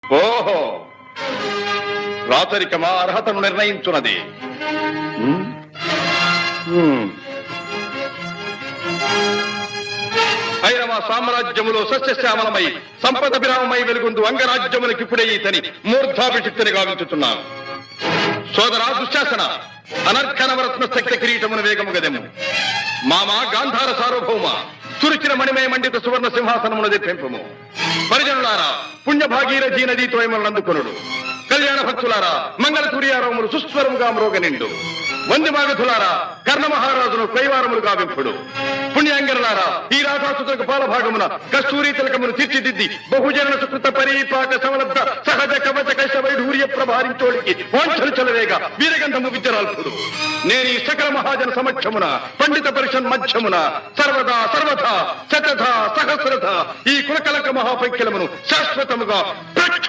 ఓహో, రాచరికమా అర్హతను నిర్ణయించున్నది. ఐరవ సామ్రాజ్యములో సస్యశ్యామలమై సంపద విరామమై వెలుగుందు అంగరాజ్యములకి ఇప్పుడే ఈతని మూర్ధాభిషిక్తిని గావించుతున్నాను. సోదరా దుశ్శాసన, అనర్ఘనవరత్న శక్తి కిరీటమును వేగము గదెము. మామా గాంధార సార్వభౌమ, చురిచిన మణిమయ మండిత సువర్ణ సింహాసనమును తెప్పింపము. పరిజనులారా, పుణ్యభాగీరథీ నదీ తోయములను అందుకొనుడు. కళ్యాణ భక్తులారా, మంగళ తుర్యారములు సుస్వరముగా మ్రోగనిండు. వంది మాగధులారా, కర్ణ మహారాజును కైవారములు గావింపుడు. పుణ్యాంగరులారా, ఈ రాధాసుతులకు పాలభాగమున కస్తూరి తిలకమును తీర్చిదిద్ది బహుజన సుకృత పరీపాక సమలబ్ధ సహజ కవచ కైశ వైఢూర్య ప్రభారించోడికి వాంఛలు చలవేగా వీరగంధము విద్యరాల్పుడు. నేను ఈ సకల మహాజన సమక్షమున పండిత పరిషన్ మధ్యమున సర్వదా సర్వథా శతధ సహస్రథ ఈ కులకలక మహాపైక్యలమును శాశ్వతముగా